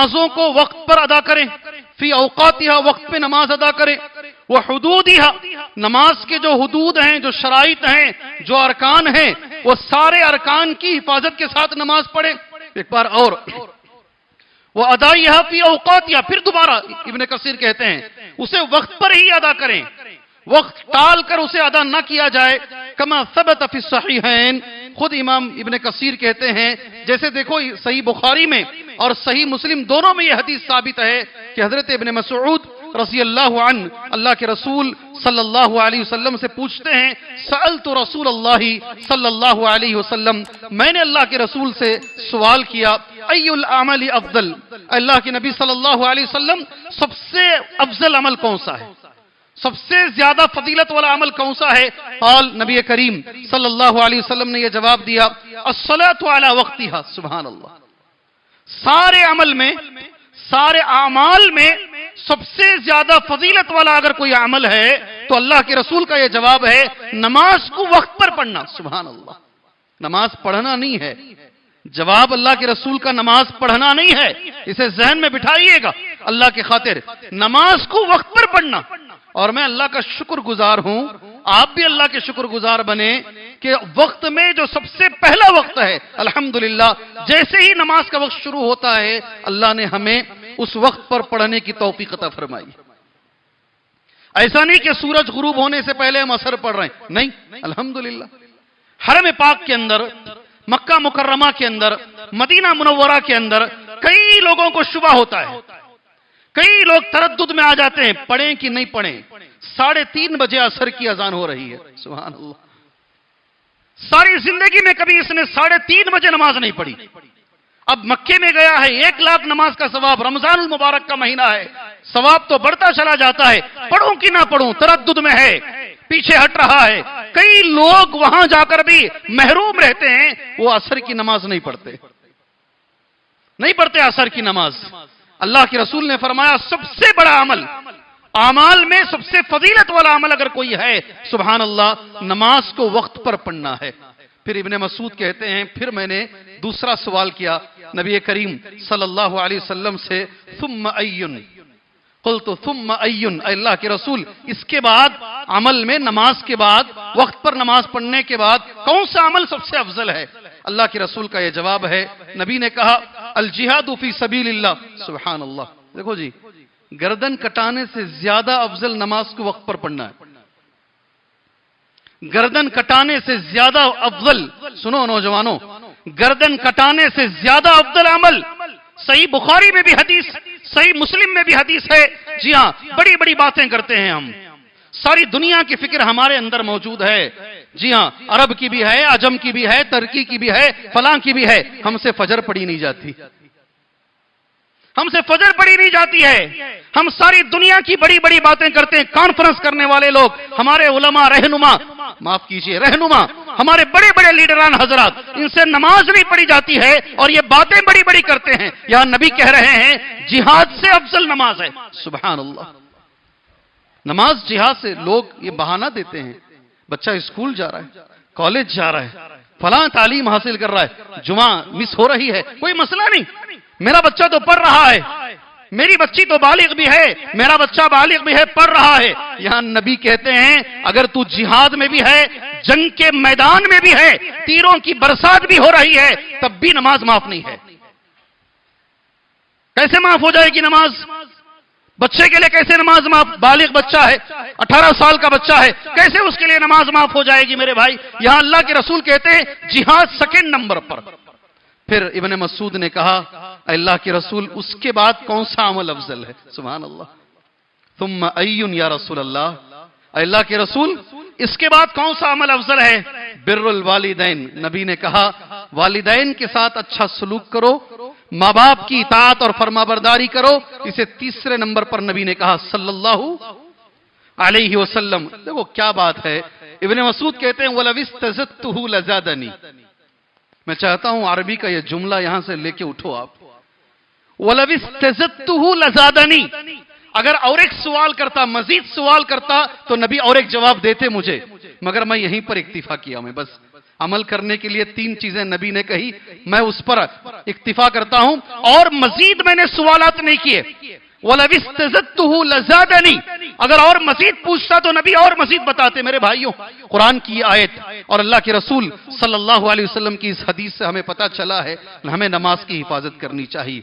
نمازوں کو وقت پر ادا کریں، فی اوقاتہا وقت پہ نماز ادا کریں، وحدودہا نماز کے جو حدود ہیں، جو شرائط ہیں، جو ارکان ہیں، وہ سارے ارکان کی حفاظت کے ساتھ نماز پڑھیں۔ ایک بار اور وہ ادائیہا فی اوقاتہا، پھر دوبارہ ابن کثیر کہتے ہیں اسے وقت پر ہی ادا کریں، وقت ٹال کر اسے ادا نہ کیا جائے۔ کما ثبت فی الصحیحین، خود امام ابن کثیر کہتے ہیں جیسے دیکھو صحیح بخاری میں اور صحیح مسلم دونوں میں یہ حدیث ثابت ہے کہ حضرت ابن مسعود رضی اللہ عنہ اللہ کے رسول صلی اللہ علیہ وسلم سے پوچھتے ہیں، سألت رسول اللہ صلی اللہ علیہ وسلم، میں نے اللہ کے رسول سے سوال کیا، ای الاعمال افضل، اللہ کے نبی صلی اللہ علیہ وسلم سب سے افضل عمل کون سا ہے، سب سے زیادہ فضیلت والا عمل کون سا ہے؟ قال، نبی کریم صلی اللہ علیہ وسلم نے یہ جواب دیا، الصلاۃ علی وقتہا، سبحان اللہ، سارے عمل میں، سارے اعمال میں سب سے زیادہ فضیلت والا اگر کوئی عمل ہے تو اللہ کے رسول کا یہ جواب ہے نماز کو وقت پر پڑھنا۔ سبحان اللہ، نماز پڑھنا نہیں ہے، جواب اللہ کے رسول کا نماز پڑھنا نہیں ہے، اسے ذہن میں بٹھائیے گا اللہ کے خاطر، نماز کو وقت پر پڑھنا۔ اور میں اللہ کا شکر گزار ہوں، آپ بھی اللہ کے شکر گزار بنے کہ وقت میں جو سب سے پہلا وقت ہے، الحمدللہ جیسے ہی نماز کا وقت شروع ہوتا ہے اللہ نے ہمیں اس وقت پر پڑھنے کی توفیق عطا فرمائی۔ ایسا نہیں کہ سورج غروب ہونے سے پہلے ہم عصر پڑھ رہے ہیں، نہیں، الحمدللہ حرم پاک کے اندر، مکہ مکرمہ کے اندر، مدینہ منورہ کے اندر کئی لوگوں کو شبہ ہوتا ہے، کئی لوگ تردد میں آ جاتے ہیں پڑھیں کہ نہیں پڑھیں۔ 3:30 بجے عصر کی اذان ہو رہی ہے، سبحان اللہ، ساری زندگی میں کبھی اس نے 3:30 بجے نماز نہیں پڑھی، اب مکے میں گیا ہے 1 لاکھ نماز کا ثواب، رمضان المبارک کا مہینہ ہے، ثواب تو بڑھتا چلا جاتا ہے، پڑھوں کہ نہ پڑھوں، تردد میں ہے، پیچھے ہٹ رہا ہے۔ کئی لوگ وہاں جا کر بھی محروم رہتے ہیں، وہ عصر کی نماز نہیں پڑھتے عصر کی نماز۔ اللہ کے رسول نے فرمایا سب سے بڑا عمل، اعمال میں سب سے فضیلت والا عمل اگر کوئی ہے، سبحان اللہ، نماز کو وقت پر پڑھنا ہے۔ پھر ابن مسعود کہتے ہیں پھر میں نے دوسرا سوال کیا نبی کریم صلی اللہ علیہ وسلم سے، ثم ایّن، قلت ثم ایّن، اے اللہ کے رسول اس کے بعد عمل میں، نماز کے بعد، وقت پر نماز پڑھنے کے بعد کون سا عمل سب سے افضل ہے؟ اللہ کے رسول کا یہ جواب ہے، نبی نے کہا الجہاد فی سبیل اللہ، سبحان اللہ۔ دیکھو جی، گردن کٹانے سے زیادہ افضل نماز کو وقت پر پڑھنا ہے، گردن کٹانے سے زیادہ افضل، سنو نوجوانوں، گردن کٹانے سے زیادہ افضل عمل، صحیح بخاری میں بھی حدیث، صحیح مسلم میں بھی حدیث ہے، جی ہاں، بڑی بڑی باتیں کرتے ہیں ہم، ساری دنیا کی فکر ہمارے اندر موجود ہے، جی ہاں، عرب کی بھی ہے، عجم کی بھی ہے، ترکی کی بھی ہے، فلاں کی بھی ہے، ہم سے فجر پڑھی نہیں جاتی، ہم سے فجر پڑھی نہیں جاتی ہے، ہم ساری دنیا کی بڑی بڑی باتیں کرتے ہیں، کانفرنس کرنے والے لوگ، ہمارے علماء، رہنما، معاف کیجئے، رہنما، ہمارے بڑے بڑے لیڈران حضرات، ان سے نماز نہیں پڑھی جاتی ہے اور یہ باتیں بڑی بڑی کرتے ہیں۔ یہاں نبی کہہ رہے ہیں جہاد سے افضل نماز ہے، سبحان اللہ، نماز جہاد سے۔ لوگ یہ بہانہ دیتے ہیں، بچہ اسکول جا رہا ہے، کالج جا رہا ہے، فلاں تعلیم حاصل کر رہا ہے، جمعہ مس ہو رہی ہے، کوئی مسئلہ نہیں، میرا بچہ تو پڑھ رہا ہے، میری بچی تو بالغ بھی ہے، میرا بچہ بالغ بھی ہے، پڑھ رہا ہے۔ یہاں نبی کہتے ہیں اگر تو جہاد میں بھی ہے، جنگ کے میدان میں بھی ہے، تیروں کی برسات بھی ہو رہی ہے، تب بھی نماز معاف نہیں ہے۔ کیسے معاف ہو جائے گی نماز؟ بچے کے لیے کیسے نماز معاف؟ بالغ بچہ ہے، 18 سال کا بچہ ہے، کیسے اس کے لیے نماز معاف ہو جائے گی میرے بھائی؟ یہاں اللہ کے رسول کہتے ہیں جہاد سیکنڈ نمبر پر۔ پھر ابن مسعود نے کہا اے اللہ کے رسول اس کے بعد کون سا عمل افضل ہے؟ سبحان اللہ، ثم ایّن یا رسول اللہ، اے اللہ کے رسول اس کے بعد کون سا عمل افضل ہے؟ بر الوالدین، نبی نے کہا والدین کے ساتھ اچھا سلوک کرو، ماں باپ کی اطاعت اور فرما برداری کرو، اسے تیسرے نمبر پر نبی نے کہا صلی اللہ علیہ وسلم۔ دیکھو کیا بات ہے، ابن مسعود کہتے ہیں وَلَوِ اسْتَزَدْتُهُ لَزَادَنِي، میں چاہتا ہوں عربی کا یہ جملہ یہاں سے لے کے اٹھو آپ، وَلَوِ اسْتَزَدْتُهُ لَزَادَنِي، اگر اور ایک سوال کرتا، مزید سوال کرتا تو نبی اور ایک جواب دیتے مجھے، مگر میں یہیں پر اکتفا کیا، میں بس عمل کرنے کے لیے 3 چیزیں نبی نے کہی، میں اس پر اکتفا کرتا ہوں اور مزید میں نے سوالات نہیں کیے۔ وَلَوِ اسْتَزَدتُّهُ لَزَادَنِي، اگر اور مزید پوچھتا تو نبی اور مزید بتاتے۔ میرے بھائیوں، قرآن کی آیت اور اللہ کے رسول صلی اللہ علیہ وسلم کی اس حدیث سے ہمیں پتہ چلا ہے ہمیں نماز کی حفاظت کرنی چاہیے۔